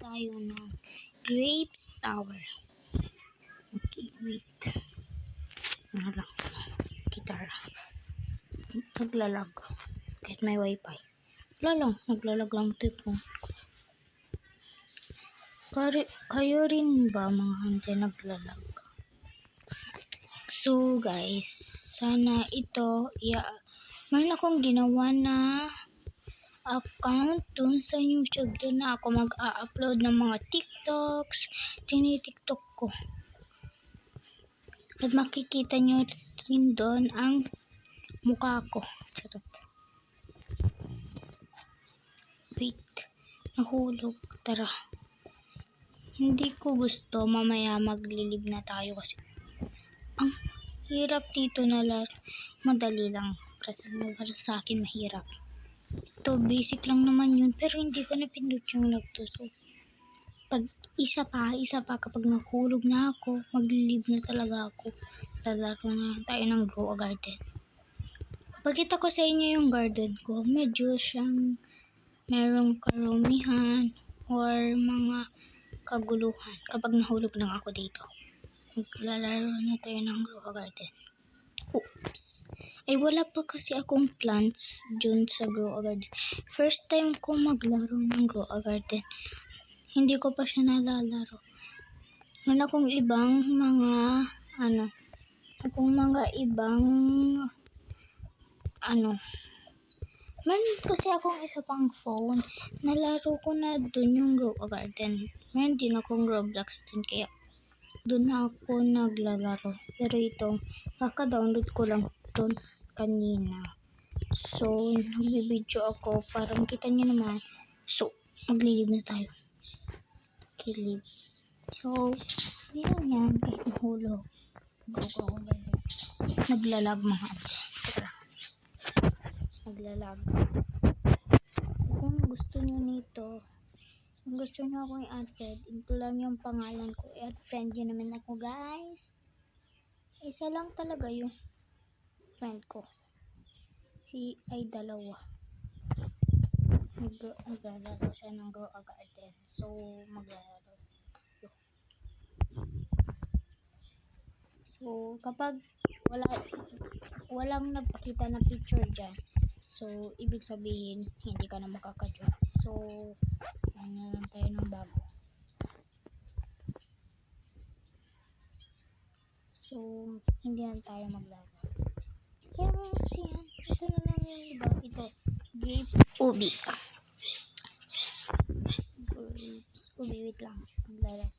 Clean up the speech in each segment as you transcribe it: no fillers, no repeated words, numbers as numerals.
tayo ng Grapes Tower. Okay, wait. Ano lang. Gitara. Naglalag. Kahit may wifi. Wala lang. Naglalag lang ito po. Kayo rin ba mga hunter naglalag? So guys, sana ito, meron akong ginawa na account dun sa YouTube. Dun na ako mag-upload ng mga TikToks. Tini-TikTok ko. At makikita nyo rin doon ang mukha ko. Charot. Wait. Nahulog. Tara. Hindi ko gusto. Mamaya maglilib na tayo kasi ang hirap dito na madali lang. Para sa akin mahirap. Ito, basic lang naman yun. Pero hindi ko napindot yung lagto. So, pag isa pa kapag nahulog na ako, maglilib na talaga ako. Lalaro na tayo ng grow a garden. Pagkita ko sa inyo yung garden ko, medyo siyang merong karumihan or mga kaguluhan kapag nahulog lang ako dito. Maglalaro na tayo ng grow a garden. Oops. Ay wala pa kasi akong plants dun sa grow a garden. First time ko maglaro ng grow a garden. Hindi ko pa siya nalalaro. Meron akong ibang mga meron kasi akong isa pang phone. Nalaro ko na dun yung grow a garden. Meron din akong Roblox dun kaya dun na ako naglalaro. Pero ito, kaka-download ko lang dun kanina. So, nagbibideo ako. Parang kita nyo naman. So, maglilib na tayo. Okay, live. So, yan. Kahit nahulog. Naglalag mga tara. Naglalag. So, kung gusto nyo nito, kung gusto nyo akong i-add friend, ito lang yung pangalan ko. I-add friend nyo naman ako, guys. Isa lang talaga yung friend ko. Si ay dalawa. Maglalaro siya ng grow a garden. So, maglalaro. So, kapag walang nagpakita na picture dyan, so, ibig sabihin, hindi ka na makaka-join. So, ano lang tayo ng bago. So, hindi na tayo maglaro. Pero kasi yan, ito na lang yung iba. Ito, Grapes Ubi. Grapes Ubi, wait lang. Maglalaro.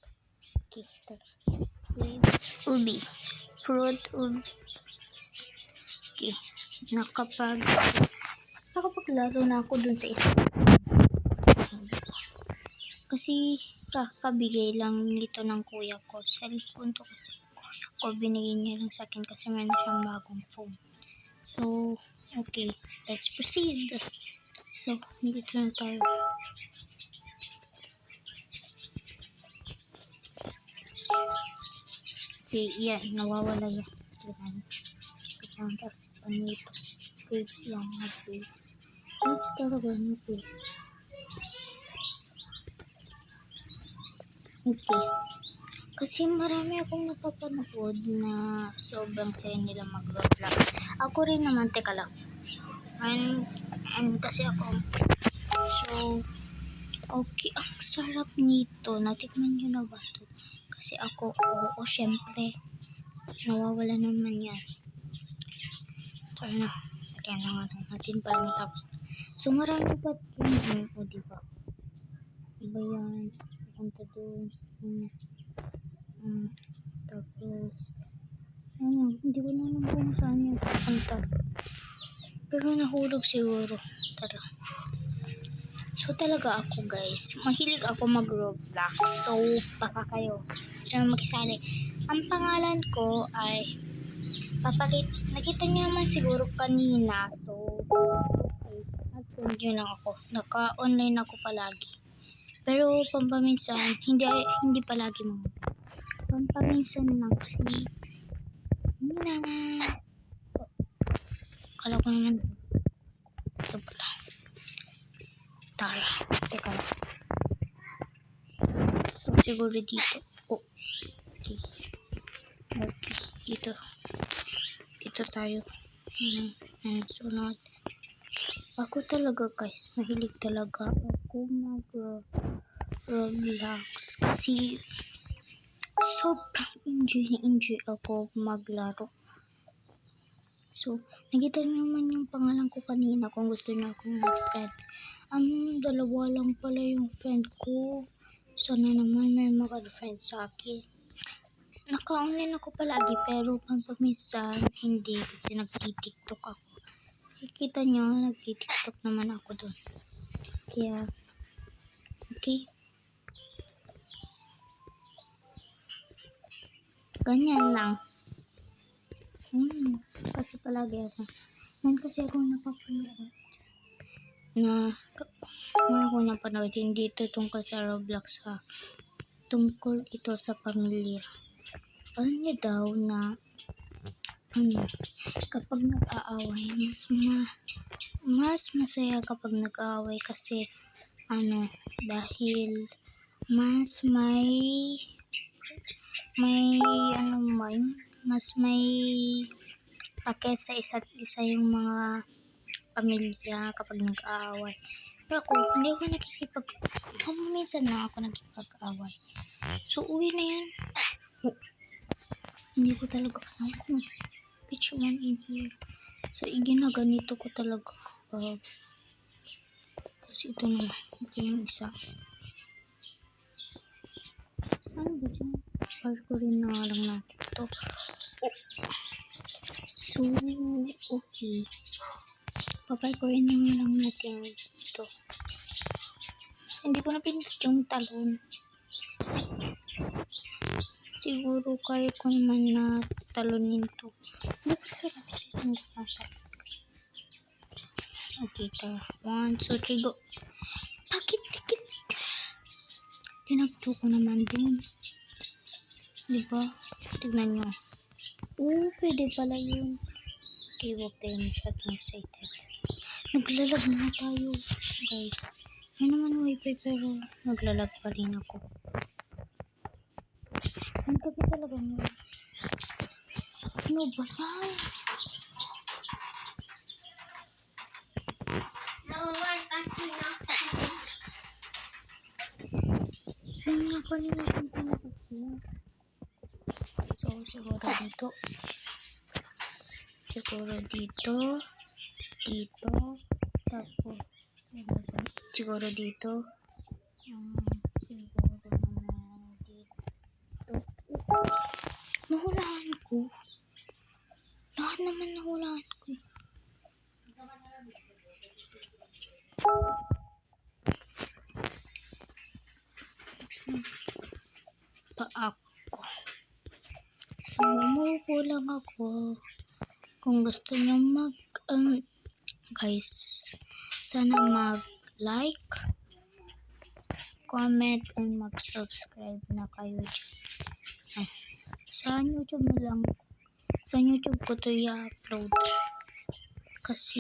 Okay, tara. Grapes Ubi. Fruit Ubi. Okay, nakapaglaro na ako dun sa isa. Kasi kakabigay lang nito ng kuya ko. Cellphone to kasi ko binigay niya lang sa akin kasi meron siyang bagong phone. So, okay, let's proceed. So, dito na tayo. Okay, yan, nawawala yan. Tapos, ano ito? Grapes lang, mga grapes. Grapes talaga, mga grapes. Okay. Kasi marami akong napapanood na sobrang saya nila mag-Roblox. Ako rin naman, teka lang. And kasi ako. So, okay. Ang sarap nito. Natikman nyo na ba ito? Kasi ako, oo, syempre. Nawawala naman yan. Tara na. Kaya na nga natin para matapos. So, marami pa rin. O, diba? Iba yan. Punta doon. Tapos, hindi ko na alam kung saan yung pupunta. Pero nahulog siguro. Tara. So, talaga ako guys. Mahilig ako mag-Roblox. So, baka kayo. Gusto naman makisali. Ang pangalan ko ay nakita niyo naman siguro kanina. So, okay. At yun lang ako. Naka-online ako palagi. Pero pampaminsan, hindi palagi mga. Pampaminsan lang kasi kala ko naman ito pala. Tara, teka lang. siguro dito. Oh, okay. Okay, dito. Dito tayo. Sunod. Ako talaga guys, mahilig talaga ako mag-Roblox kasi sobrang enjoy ako maglaro. So, nakita naman yung pangalan ko kanina kung gusto niyo akong mag-friend. Dalawa lang pala yung friend ko. Sana naman may mag-friend sa akin. Naka-online ako palagi pero paminsan hindi kasi nagti-TikTok ako. Kita nyo, nagti-TikTok naman ako dun. Kaya, okay. Ganyan lang. Kasi palagi ako. Yan kasi ako napapanood. Ako napanood, hindi ito tungkol sa Roblox ha. Tungkol ito sa pamilya. Alam niyo daw na kapag nag-aaway, mas masaya kapag nag-aaway kasi dahil mas mas may pakit sa isa't isa yung mga pamilya kapag nag-aaway. Pero ako, hindi ako minsan lang ako nakikipag-away. So, uwi na yan. Hindi ko talaga alam kung which one in here. So, ginaganito ko talaga kapag kasi ito naman. Ito yung isa. Saan ba dyan? Parkurin na lang natin ito. So, okay. Paparkurin na lang natin ito. Hindi ko na pinindot yung talon. Siguro kaya ko naman na talunin to. Hindi ko talaga pinindot. Okay, 1, 2, 3, go. Bakit tikit? Tinagto ko naman din. Diba? Tignan nyo. Pwede pala yun. Okay, huwag tayo masyadong excited. Naglalag na tayo, guys. May naman wifi pero naglalag pa rin ako. Ang gabi talaga nyo. Ano ba yan? Saan nga kanina yung pinapag niya? So, siguro dito. Tapos, siguro dito. Siguro naman dito. Nahulaan ko. Lahat naman nahulaan ko. Pa ako. Sumuko lang ako. Kung gusto nyo guys, sana mag-like, comment, and mag-subscribe na kayo. Sa YouTube na lang. Sa YouTube ko to i-upload. Kasi